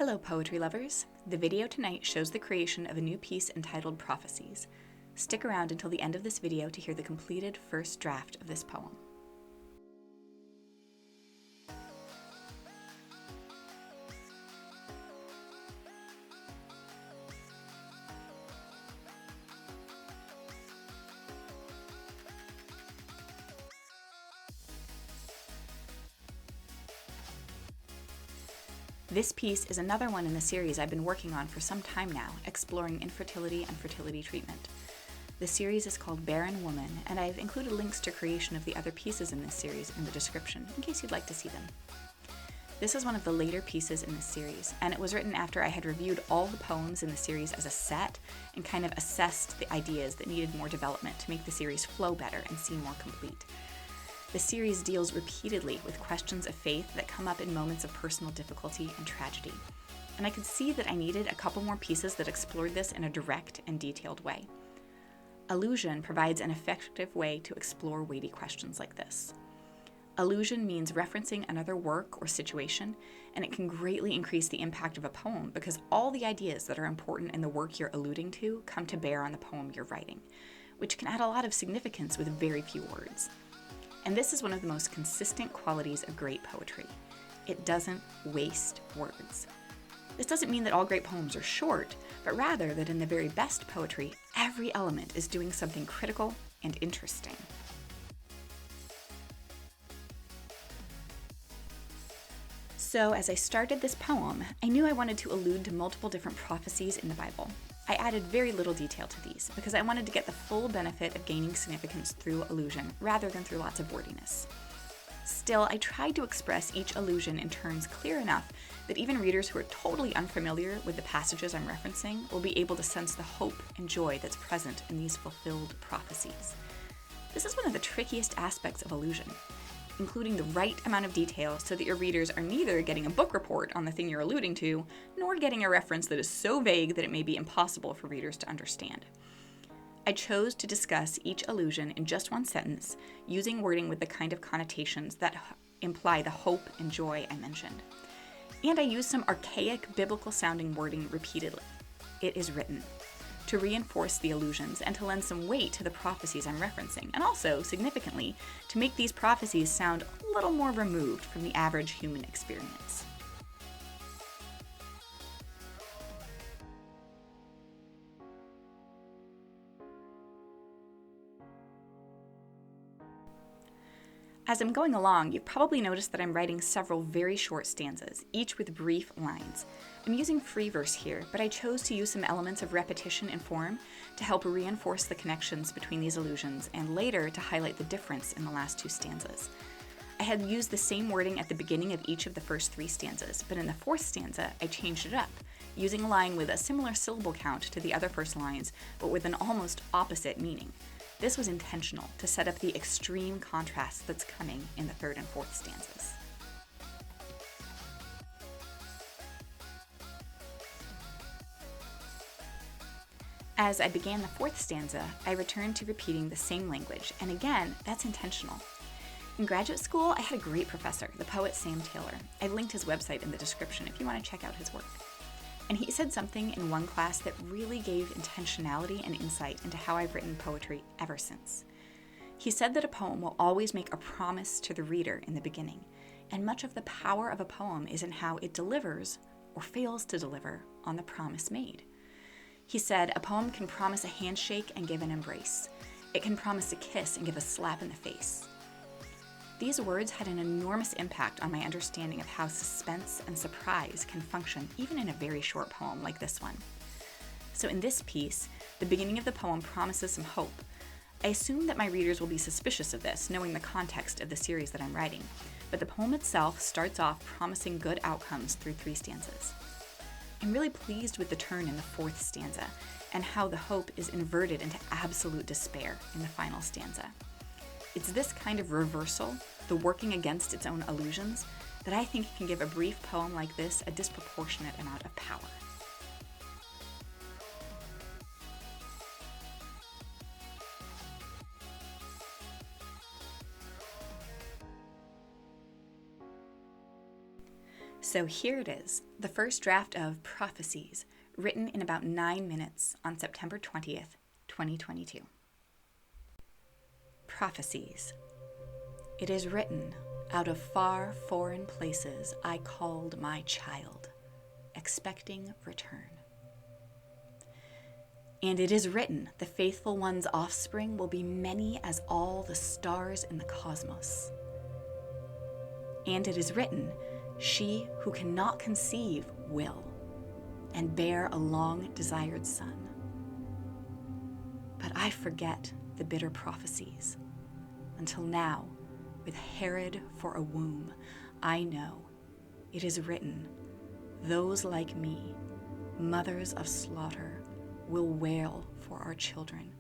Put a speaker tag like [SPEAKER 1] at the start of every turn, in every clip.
[SPEAKER 1] Hello, poetry lovers! The video tonight shows the creation of a new piece entitled Prophecies. Stick around until the end of this video to hear the completed first draft of this poem. This piece is another one in the series I've been working on for some time now, exploring infertility and fertility treatment. The series is called Barren Woman, and I've included links to creation of the other pieces in this series in the description, in case you'd like to see them. This is one of the later pieces in this series, and it was written after I had reviewed all the poems in the series as a set and kind of assessed the ideas that needed more development to make the series flow better and seem more complete. The series deals repeatedly with questions of faith that come up in moments of personal difficulty and tragedy, and I could see that I needed a couple more pieces that explored this in a direct and detailed way. Allusion provides an effective way to explore weighty questions like this. Allusion means referencing another work or situation, and it can greatly increase the impact of a poem because all the ideas that are important in the work you're alluding to come to bear on the poem you're writing, which can add a lot of significance with very few words. And this is one of the most consistent qualities of great poetry. It doesn't waste words. This doesn't mean that all great poems are short, but rather that in the very best poetry, every element is doing something critical and interesting. So as I started this poem, I knew I wanted to allude to multiple different prophecies in the Bible. I added very little detail to these because I wanted to get the full benefit of gaining significance through allusion rather than through lots of wordiness. Still, I tried to express each allusion in terms clear enough that even readers who are totally unfamiliar with the passages I'm referencing will be able to sense the hope and joy that's present in these fulfilled prophecies. This is one of the trickiest aspects of allusion, including the right amount of detail so that your readers are neither getting a book report on the thing you're alluding to, nor getting a reference that is so vague that it may be impossible for readers to understand. I chose to discuss each allusion in just one sentence, using wording with the kind of connotations that imply the hope and joy I mentioned. And I used some archaic, biblical-sounding wording repeatedly. It is written to reinforce the allusions and to lend some weight to the prophecies I'm referencing, and also, significantly, to make these prophecies sound a little more removed from the average human experience. As I'm going along, you've probably noticed that I'm writing several very short stanzas, each with brief lines. I'm using free verse here, but I chose to use some elements of repetition and form to help reinforce the connections between these allusions and later to highlight the difference in the last two stanzas. I had used the same wording at the beginning of each of the first three stanzas, but in the fourth stanza, I changed it up, using a line with a similar syllable count to the other first lines, but with an almost opposite meaning. This was intentional to set up the extreme contrast that's coming in the third and fourth stanzas. As I began the fourth stanza, I returned to repeating the same language, and again, that's intentional. In graduate school, I had a great professor, the poet Sam Taylor. I've linked his website in the description if you want to check out his work. And he said something in one class that really gave intentionality and insight into how I've written poetry ever since. He said that a poem will always make a promise to the reader in the beginning, and much of the power of a poem is in how it delivers, or fails to deliver, on the promise made. He said a poem can promise a handshake and give an embrace. It can promise a kiss and give a slap in the face. These words had an enormous impact on my understanding of how suspense and surprise can function even in a very short poem like this one. So in this piece, the beginning of the poem promises some hope. I assume that my readers will be suspicious of this, knowing the context of the series that I'm writing, but the poem itself starts off promising good outcomes through three stanzas. I'm really pleased with the turn in the fourth stanza and how the hope is inverted into absolute despair in the final stanza. It's this kind of reversal, the working against its own allusions, that I think can give a brief poem like this a disproportionate amount of power. So here it is, the first draft of Prophecies, written in about 9 minutes on September 20th, 2022. Prophecies. It is written, out of far foreign places I called my child, expecting return. And it is written, the faithful one's offspring will be many as all the stars in the cosmos. And it is written, she who cannot conceive will, and bear a long-desired son. But I forget the bitter prophecies. Until now, with Herod for a womb, I know it is written, those like me, mothers of slaughter, will wail for our children,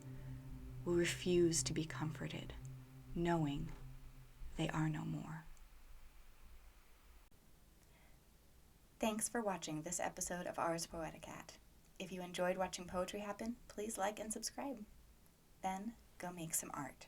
[SPEAKER 1] will refuse to be comforted, knowing they are no more. Thanks for watching this episode of Ars Poeticat. If you enjoyed watching poetry happen, please like and subscribe. Then go make some art.